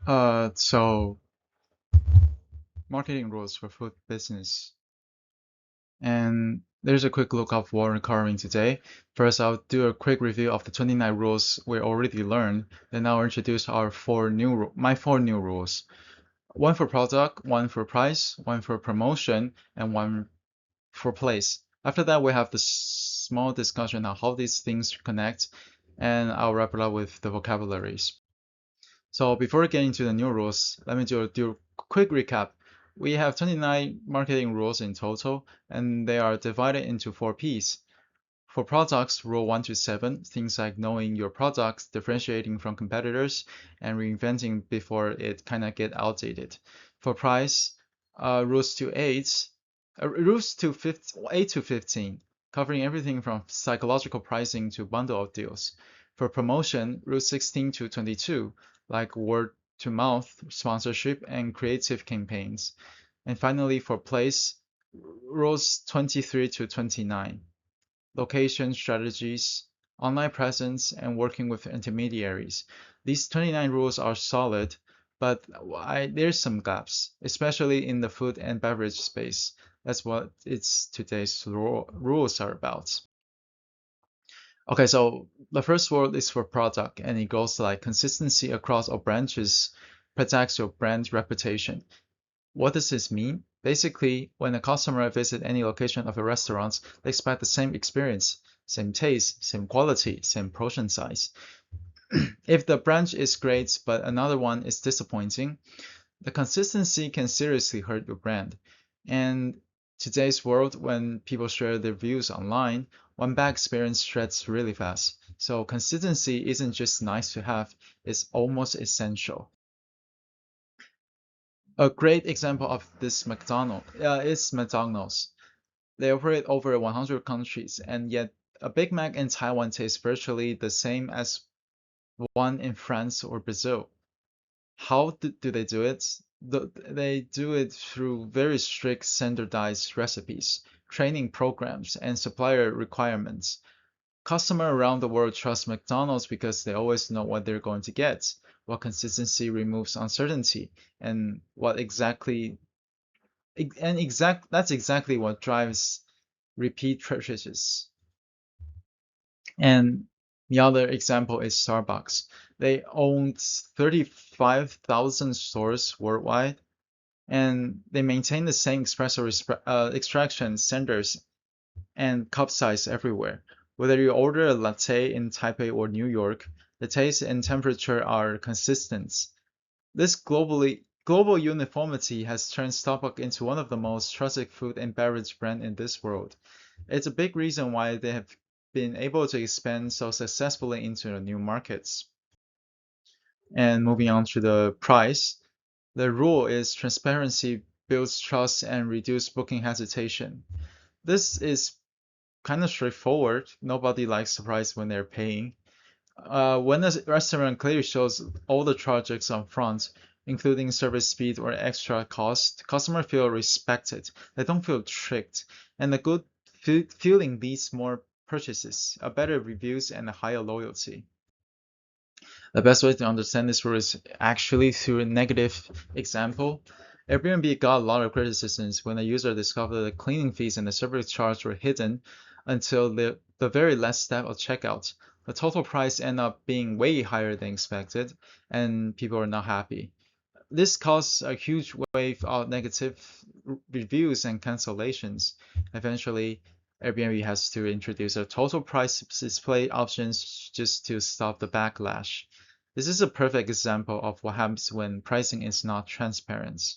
So marketing rules for food business. And there's a quick look of what we're covering today. First, I'll do a quick review of the 29 rules we already learned. Then I'll introduce my four new rules. One for product, one for price, one for promotion, and one for place. After that, we have the small discussion on how these things connect, and I'll wrap it up with the vocabularies. So before getting to the new rules, let me do a quick recap. We have 29 marketing rules in total, and they are divided into 4 Ps. For products, rule 1 to 7, things like knowing your products, differentiating from competitors, and reinventing before it kind of get outdated. For price, rules to 8 to 15, covering everything from psychological pricing to bundle of deals. For promotion, rules 16 to 22, like word to mouth, sponsorship, and creative campaigns. And finally, for place, rules 23 to 29, location strategies, online presence, and working with intermediaries. These 29 rules are solid, but there's some gaps, especially in the food and beverage space. That's what today's rules are about. Okay, so the first word is for product, and it goes like consistency across all branches protects your brand reputation. What does this mean? Basically, when a customer visits any location of a restaurant, they expect the same experience, same taste, same quality, same portion size. If the branch is great but another one is disappointing, the consistency can seriously hurt your brand. And today's world, when people share their views online, one bad experience spreads really fast. So consistency isn't just nice to have, it's almost essential. A great example of this is McDonald's. They operate over 100 countries, and yet a Big Mac in Taiwan tastes virtually the same as one in France or Brazil. How do they do it? They do it through very strict standardized recipes, training programs, and supplier requirements. Customers around the world trust McDonald's because they always know what they're going to get, what consistency removes uncertainty, and that's exactly what drives repeat purchases. And the other example is Starbucks. They own 35,000 stores worldwide, and they maintain the same extraction standards and cup size everywhere. Whether you order a latte in Taipei or New York, the taste and temperature are consistent. This global uniformity has turned Starbucks into one of the most trusted food and beverage brands in this world. It's a big reason why they have been able to expand so successfully into the new markets. And moving on to the price, the rule is transparency builds trust and reduces booking hesitation. This is kind of straightforward. Nobody likes surprise when they're paying. When a restaurant clearly shows all the charges up front, including service speed or extra cost, customers feel respected. They don't feel tricked, and the good feeling leads more purchases, a better reviews, and a higher loyalty. The best way to understand this rule is actually through a negative example. Airbnb got a lot of criticisms when a user discovered the cleaning fees and the service charge were hidden until the very last step of checkout. The total price ended up being way higher than expected, and people are not happy. This caused a huge wave of negative reviews and cancellations. Eventually, Airbnb has to introduce a total price display options just to stop the backlash. This is a perfect example of what happens when pricing is not transparent.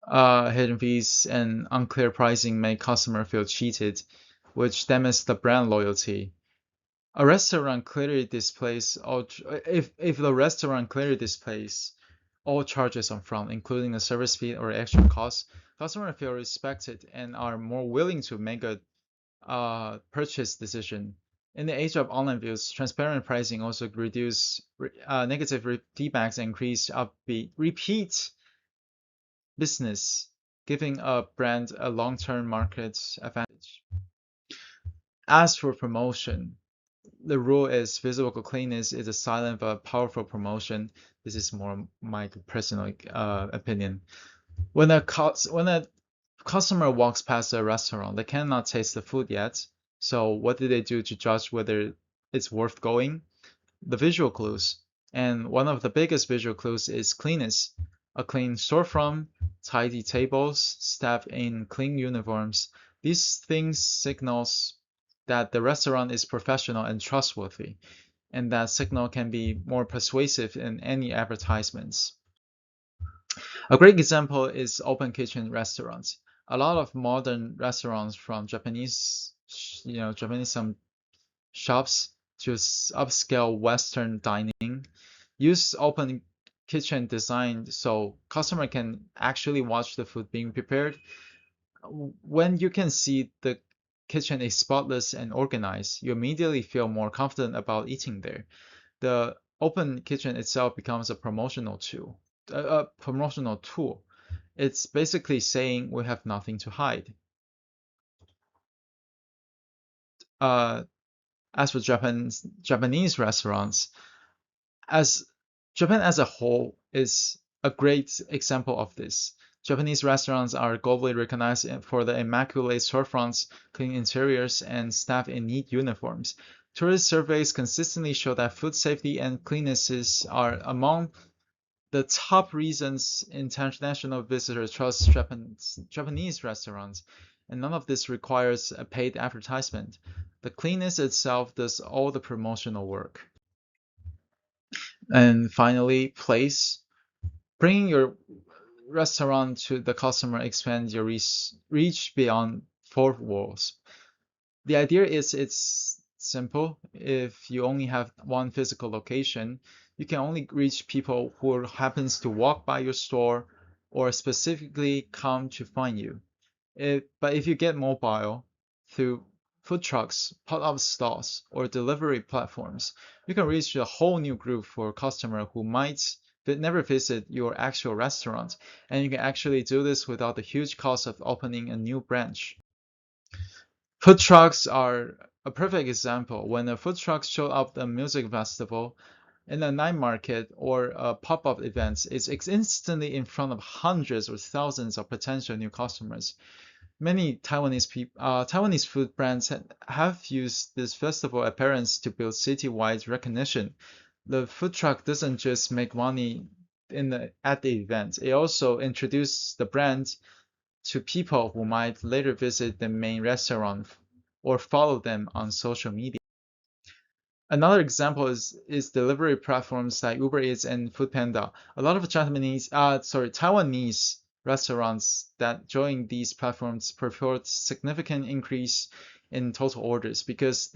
Hidden fees and unclear pricing make customers feel cheated, which damages the brand loyalty. A restaurant clearly displays all if the restaurant clearly displays all charges up front, including the service fee or extra costs, customers feel respected and are more willing to make a purchase decision. In the age of online views, transparent pricing also reduce negative feedbacks and increase repeat business, giving a brand a long-term market advantage. As for promotion, the rule is physical cleanliness is a silent but powerful promotion. This is more my personal opinion. When a customer walks past a restaurant, they cannot taste the food yet. So what do they do to judge whether it's worth going? The visual clues. And one of the biggest visual clues is cleanness. A clean storefront, tidy tables, staff in clean uniforms. These things signals that the restaurant is professional and trustworthy, and that signal can be more persuasive in any advertisements. A great example is open kitchen restaurants. A lot of modern restaurants from Japanese shops to upscale Western dining use open kitchen design so customer can actually watch the food being prepared. When you can see the kitchen is spotless and organized, you immediately feel more confident about eating there. The open kitchen itself becomes a promotional tool. It's basically saying we have nothing to hide. Uh, as for Japanese restaurants, as Japan as a whole is a great example of this. Japanese restaurants are globally recognized for the immaculate storefronts, clean interiors, and staff in neat uniforms. Tourist surveys consistently show that food safety and cleanliness are among the top reasons international visitors trust Japanese restaurants, and none of this requires a paid advertisement. The cleanness itself does all the promotional work. And finally, place. Bringing your restaurant to the customer expands your reach beyond four walls. The idea is it's simple. If you only have one physical location, you can only reach people who happens to walk by your store or specifically come to find you. But if you get mobile through food trucks, pop-up stalls, or delivery platforms, you can reach a whole new group for customer who might never visit your actual restaurant, and you can actually do this without the huge cost of opening a new branch. Food trucks are a perfect example. When a food truck show up at a music festival, in a night market, or a pop-up event, it's instantly in front of hundreds or thousands of potential new customers. Many Taiwanese food brands have used this festival appearance to build citywide recognition. The food truck doesn't just make money at the event; it also introduces the brand to people who might later visit the main restaurant or follow them on social media. Another example is delivery platforms like Uber Eats and Foodpanda. A lot of Taiwanese restaurants that join these platforms report significant increase in total orders because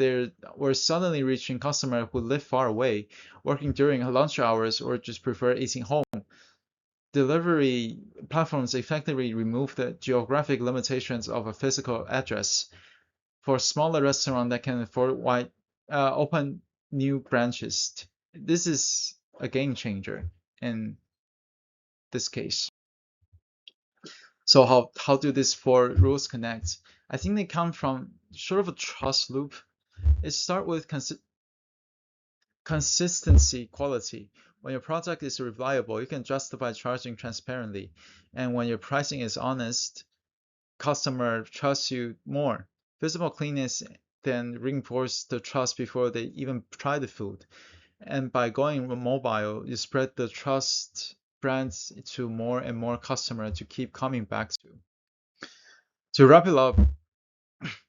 we're suddenly reaching customers who live far away, working during lunch hours, or just prefer eating home. Delivery platforms effectively remove the geographic limitations of a physical address. For smaller restaurants that can afford open new branches, this is a game changer in this case. So how do these four rules connect? I think they come from sort of a trust loop. It starts with consistency, quality. When your product is reliable, you can justify charging transparently, and when your pricing is honest, customer trusts you more. Visible cleanness then reinforce the trust before they even try the food. And by going mobile, you spread the trust brands to more and more customers to keep coming back to. To wrap it up,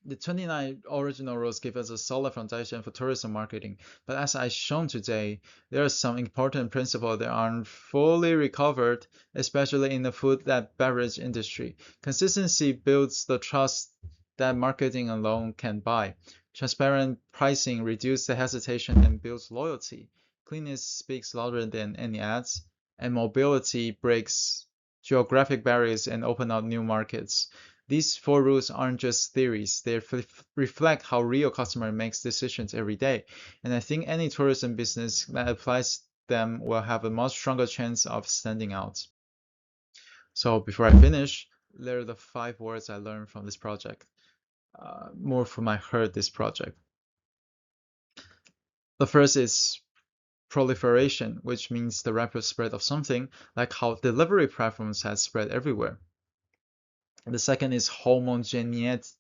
the 29 original rules give us a solid foundation for tourism marketing, but as I shown today, there are some important principles that aren't fully recovered, especially in the food and beverage industry. Consistency builds the trust that marketing alone can buy. Transparent pricing reduces the hesitation and builds loyalty. Cleanness speaks louder than any ads, and mobility breaks geographic barriers and open up new markets. These four rules aren't just theories, they reflect how real customer makes decisions every day. And I think any tourism business that applies them will have a much stronger chance of standing out. So before I finish, there are the 5 words I learned from this project, more from I heard this project. The first is proliferation, which means the rapid spread of something, like how delivery platforms has spread everywhere. The second is homogeneity.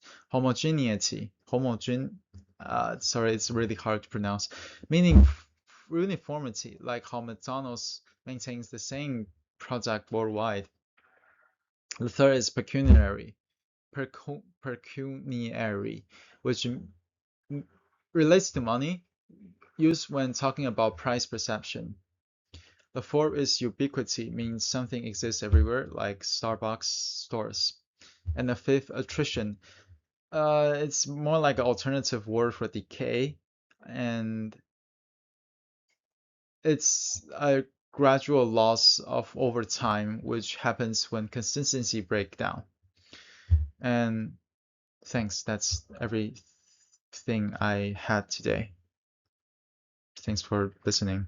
Sorry, it's really hard to pronounce. Meaning uniformity, like how McDonald's maintains the same product worldwide. The third is pecuniary, which relates to money, used when talking about price perception. The fourth is ubiquity, means something exists everywhere, like Starbucks stores. And the fifth, attrition. It's more like an alternative word for decay, and it's a gradual loss of over time, which happens when consistency breaks down. And thanks, that's everything I had today. Thanks for listening.